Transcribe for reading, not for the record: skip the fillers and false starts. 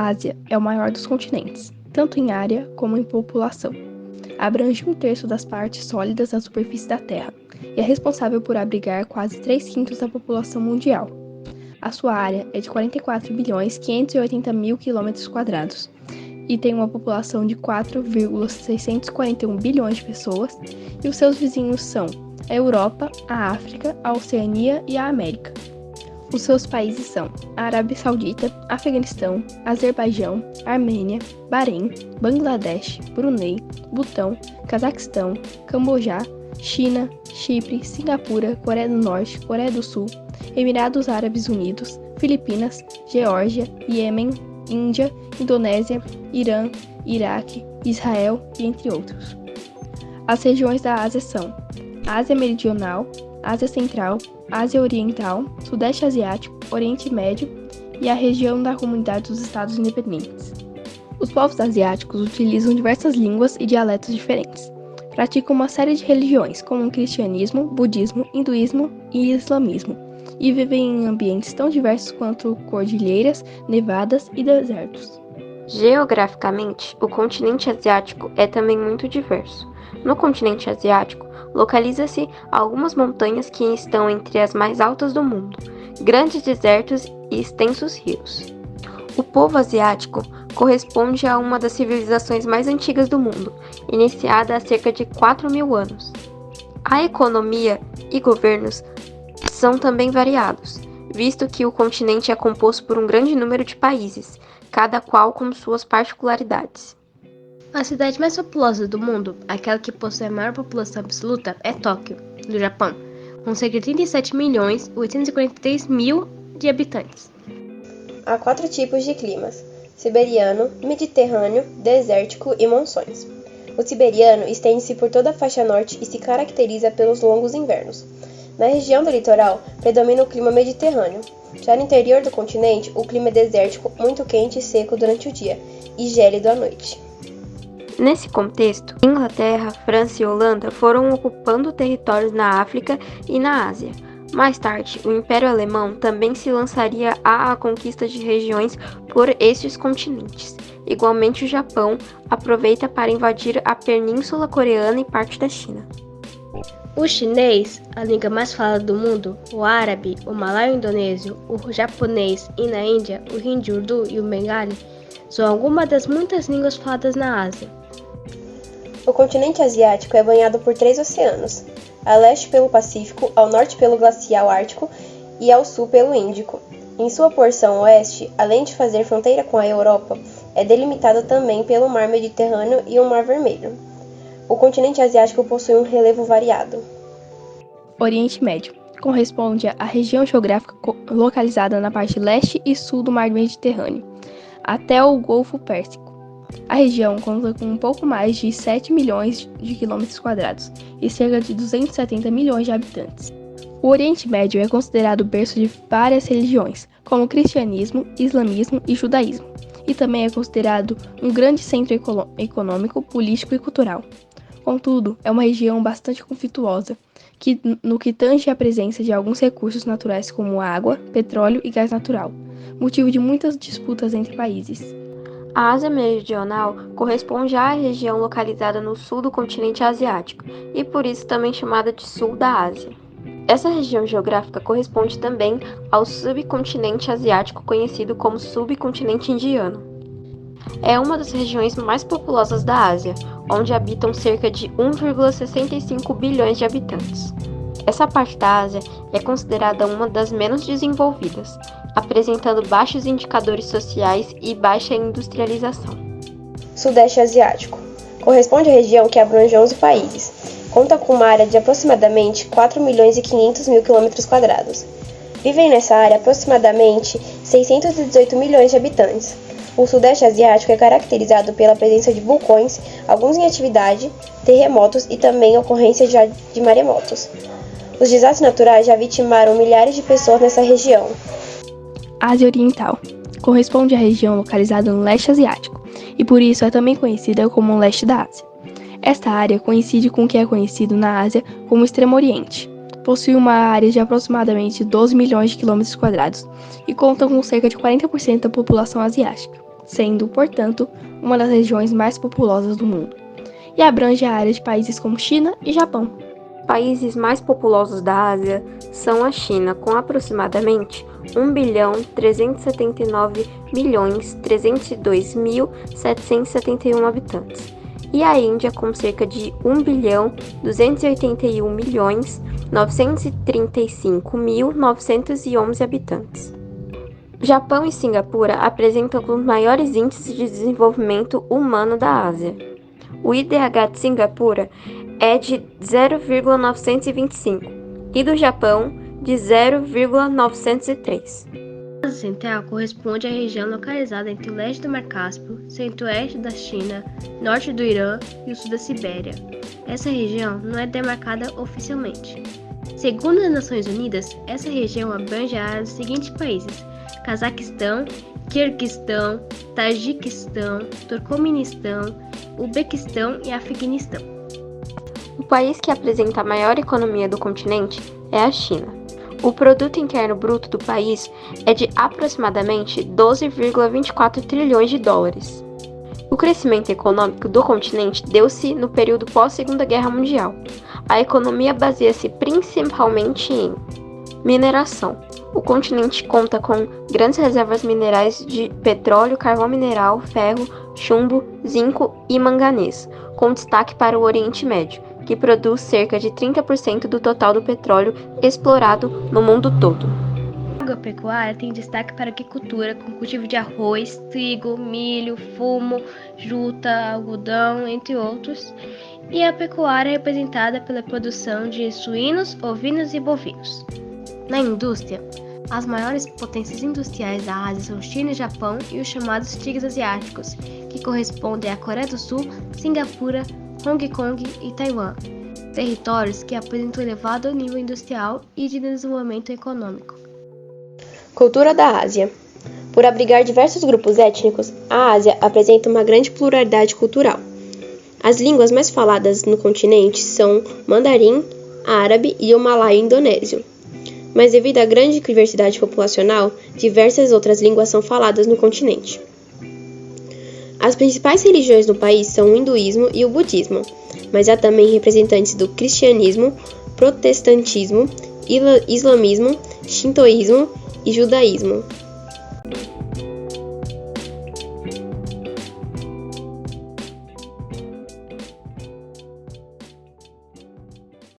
A Ásia é o maior dos continentes, tanto em área como em população. Abrange 1/3 das partes sólidas da superfície da Terra e é responsável por abrigar quase 3/5 da população mundial. A sua área é de 44.580.000 km² e tem uma população de 4,641 bilhões de pessoas, e os seus vizinhos são a Europa, a África, a Oceania e a América. Os seus países são a Arábia Saudita, Afeganistão, Azerbaijão, Armênia, Bahrein, Bangladesh, Brunei, Butão, Cazaquistão, Camboja, China, Chipre, Singapura, Coreia do Norte, Coreia do Sul, Emirados Árabes Unidos, Filipinas, Geórgia, Iêmen, Índia, Indonésia, Irã, Iraque, Israel e entre outros. As regiões da Ásia são Ásia Meridional, Ásia Central, Ásia Oriental, Sudeste Asiático, Oriente Médio e a região da Comunidade dos Estados Independentes. Os povos asiáticos utilizam diversas línguas e dialetos diferentes. Praticam uma série de religiões, como o cristianismo, budismo, hinduísmo e islamismo, e vivem em ambientes tão diversos quanto cordilheiras, nevadas e desertos. Geograficamente, o continente asiático é também muito diverso. No continente asiático, localiza-se algumas montanhas que estão entre as mais altas do mundo, grandes desertos e extensos rios. O povo asiático corresponde a uma das civilizações mais antigas do mundo, iniciada há cerca de 4.000 anos. A economia e governos são também variados, visto que o continente é composto por um grande número de países, cada qual com suas particularidades. A cidade mais populosa do mundo, aquela que possui a maior população absoluta, é Tóquio, do Japão, com cerca de 37.843.000 de habitantes. Há 4 tipos de climas: siberiano, mediterrâneo, desértico e monções. O siberiano estende-se por toda a faixa norte e se caracteriza pelos longos invernos. Na região do litoral, predomina o clima mediterrâneo. Já no interior do continente, o clima é desértico, muito quente e seco durante o dia, e gélido à noite. Nesse contexto, Inglaterra, França e Holanda foram ocupando territórios na África e na Ásia. Mais tarde, o Império Alemão também se lançaria à conquista de regiões por estes continentes. Igualmente, o Japão aproveita para invadir a Península Coreana e parte da China. O chinês, a língua mais falada do mundo, o árabe, o malaio-indonésio, o japonês e na Índia, o hindi urdu e o bengali, são algumas das muitas línguas faladas na Ásia. O continente asiático é banhado por 3 oceanos: a leste pelo Pacífico, ao norte pelo Glacial Ártico e ao sul pelo Índico. Em sua porção oeste, além de fazer fronteira com a Europa, é delimitada também pelo Mar Mediterrâneo e o Mar Vermelho. O continente asiático possui um relevo variado. Oriente Médio corresponde à região geográfica localizada na parte leste e sul do Mar Mediterrâneo, até o Golfo Pérsico. A região conta com um pouco mais de 7 milhões de km² e cerca de 270 milhões de habitantes. O Oriente Médio é considerado o berço de várias religiões, como o cristianismo, islamismo e judaísmo, e também é considerado um grande centro econômico, político e cultural. Contudo, é uma região bastante conflituosa, no que tange à presença de alguns recursos naturais como água, petróleo e gás natural, motivo de muitas disputas entre países. A Ásia Meridional corresponde à região localizada no sul do continente asiático e por isso também chamada de Sul da Ásia. Essa região geográfica corresponde também ao subcontinente asiático conhecido como subcontinente indiano. É uma das regiões mais populosas da Ásia, onde habitam cerca de 1,65 bilhões de habitantes. Essa parte da Ásia é considerada uma das menos desenvolvidas, apresentando baixos indicadores sociais e baixa industrialização. Sudeste Asiático corresponde à região que abrange 11 países. Conta com uma área de aproximadamente 4.500.000 km². Vivem nessa área aproximadamente 618 milhões de habitantes. O Sudeste Asiático é caracterizado pela presença de vulcões, alguns em atividade, terremotos e também ocorrência de maremotos. Os desastres naturais já vitimaram milhares de pessoas nessa região. Ásia Oriental corresponde à região localizada no leste asiático e por isso é também conhecida como o leste da Ásia. Esta área coincide com o que é conhecido na Ásia como Extremo Oriente. Possui uma área de aproximadamente 12 milhões de km² e conta com cerca de 40% da população asiática. sendo, portanto, uma das regiões mais populosas do mundo, e abrange a área de países como China e Japão. Países mais populosos da Ásia são a China, com aproximadamente 1.399.302.771 habitantes, e a Índia, com cerca de 1.281.935.911 habitantes. Japão e Singapura apresentam os maiores índices de desenvolvimento humano da Ásia. O IDH de Singapura é de 0,925 e do Japão de 0,903. A Ásia Central corresponde à região localizada entre o leste do Mar Cáspio, centro-oeste da China, norte do Irã e o sul da Sibéria. Essa região não é demarcada oficialmente. Segundo as Nações Unidas, essa região abrange a área dos seguintes países: Cazaquistão, Quirguistão, Tajiquistão, Turcomenistão, Uzbequistão e Afeganistão. O país que apresenta a maior economia do continente é a China. O produto interno bruto do país é de aproximadamente 12,24 trilhões de dólares. O crescimento econômico do continente deu-se no período pós-Segunda Guerra Mundial. A economia baseia-se principalmente em mineração. O continente conta com grandes reservas minerais de petróleo, carvão mineral, ferro, chumbo, zinco e manganês, com destaque para o Oriente Médio, que produz cerca de 30% do total do petróleo explorado no mundo todo. A agropecuária tem destaque para a agricultura, com cultivo de arroz, trigo, milho, fumo, juta, algodão, entre outros, e a pecuária é representada pela produção de suínos, ovinos e bovinos. Na indústria, as maiores potências industriais da Ásia são China e Japão e os chamados tigres asiáticos, que correspondem à Coreia do Sul, Singapura, Hong Kong e Taiwan, territórios que apresentam elevado nível industrial e de desenvolvimento econômico. Cultura da Ásia. Por abrigar diversos grupos étnicos, a Ásia apresenta uma grande pluralidade cultural. As línguas mais faladas no continente são mandarim, árabe e o malaio-indonésio. Mas devido à grande diversidade populacional, diversas outras línguas são faladas no continente. As principais religiões no país são o hinduísmo e o budismo, mas há também representantes do cristianismo, protestantismo, islamismo, shintoísmo e judaísmo.